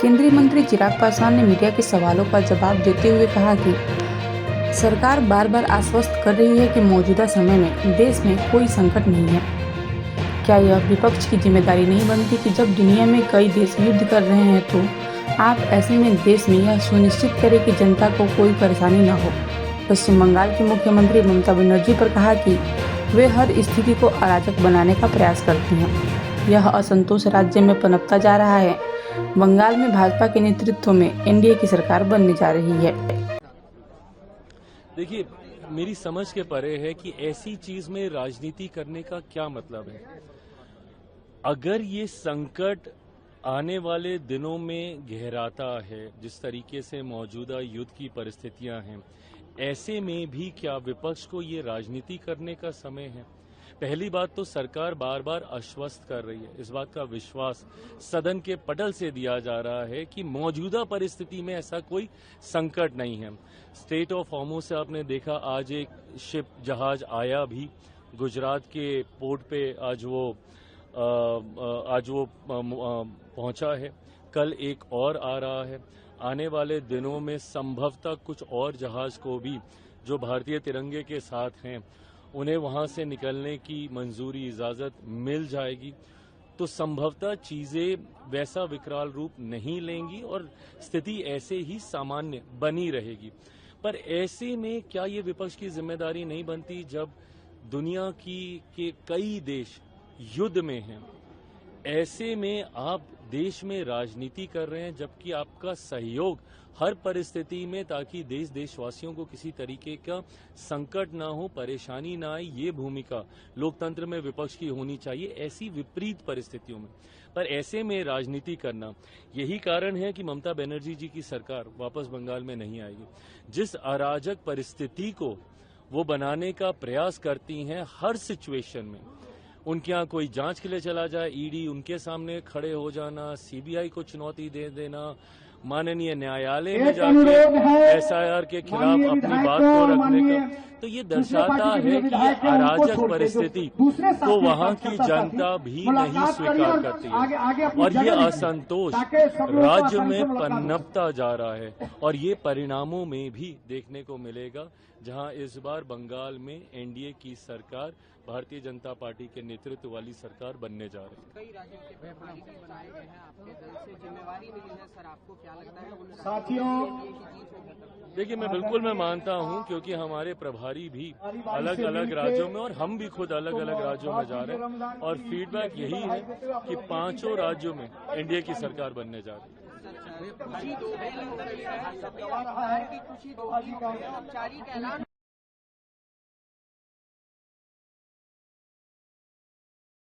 केंद्रीय मंत्री चिराग पासवान ने मीडिया के सवालों का जवाब देते हुए कहा कि सरकार बार बार आश्वस्त कर रही है कि मौजूदा समय में देश में कोई संकट नहीं है। क्या यह विपक्ष की जिम्मेदारी नहीं बनती कि जब दुनिया में कई देश युद्ध कर रहे हैं तो आप ऐसे में देश में यह सुनिश्चित करें कि जनता को कोई परेशानी न हो। पश्चिम बंगाल की मुख्यमंत्री ममता बनर्जी पर कहा कि वे हर स्थिति को अराजक बनाने का प्रयास करती हैं। यह असंतोष राज्य में पनपता जा रहा है। बंगाल में भाजपा के नेतृत्व में एनडीए की सरकार बनने जा रही है। देखिए, मेरी समझ के परे है कि ऐसी चीज में राजनीति करने का क्या मतलब है। अगर ये संकट आने वाले दिनों में गहराता है, जिस तरीके से मौजूदा युद्ध की परिस्थितियां हैं, ऐसे में भी क्या विपक्ष को ये राजनीति करने का समय है? पहली बात तो सरकार बार बार आश्वस्त कर रही है, इस बात का विश्वास सदन के पटल से दिया जा रहा है कि मौजूदा परिस्थिति में ऐसा कोई संकट नहीं है। स्ट्रेट ऑफ हॉर्मुज़ से आपने देखा, आज एक शिप जहाज आया भी गुजरात के पोर्ट पे, आज वो पहुंचा है। कल एक और आ रहा है। आने वाले दिनों में संभवतः कुछ और जहाज को भी जो भारतीय तिरंगे के साथ हैं उन्हें वहां से निकलने की मंजूरी, इजाजत मिल जाएगी। तो संभवतः चीजें वैसा विकराल रूप नहीं लेंगी और स्थिति ऐसे ही सामान्य बनी रहेगी। पर ऐसे में क्या ये विपक्ष की जिम्मेदारी नहीं बनती, जब दुनिया के कई देश युद्ध में हैं, ऐसे में आप देश में राजनीति कर रहे हैं, जबकि आपका सहयोग हर परिस्थिति में, ताकि देशवासियों को किसी तरीके का संकट ना हो, परेशानी ना आए, ये भूमिका लोकतंत्र में विपक्ष की होनी चाहिए ऐसी विपरीत परिस्थितियों में। पर ऐसे में राजनीति करना, यही कारण है कि ममता बनर्जी जी की सरकार वापस बंगाल में नहीं आएगी। जिस अराजक परिस्थिति को वो बनाने का प्रयास करती हैं हर सिचुएशन में, उनके यहाँ कोई जांच के लिए चला जाए, ईडी उनके सामने खड़े हो जाना, सीबीआई को चुनौती दे देना, माननीय न्यायालय में जाके एसआईआर के खिलाफ अपनी बात को रखने का, तो ये दर्शाता है कि ये अराजक परिस्थिति को वहाँ की जनता भी नहीं स्वीकार करती है और ये असंतोष राज्य में पनपता जा रहा है। और ये परिणामों में भी देखने को मिलेगा, जहां इस बार बंगाल में एनडीए की सरकार भारतीय जनता पार्टी के नेतृत्व वाली सरकार बनने जा रही है। कई राज्यों के प्रभारी बनाए गए हैं, आपके दल से जिम्मेवारी मिली है सर, आपको क्या लगता है साथियों? देखिए, मैं मानता हूं, क्योंकि हमारे प्रभारी भी अलग अलग राज्यों में और हम भी खुद अलग अलग राज्यों में जा रहे हैं और फीडबैक यही है कि 5 राज्यों में एनडीए की सरकार बनने जा रही है।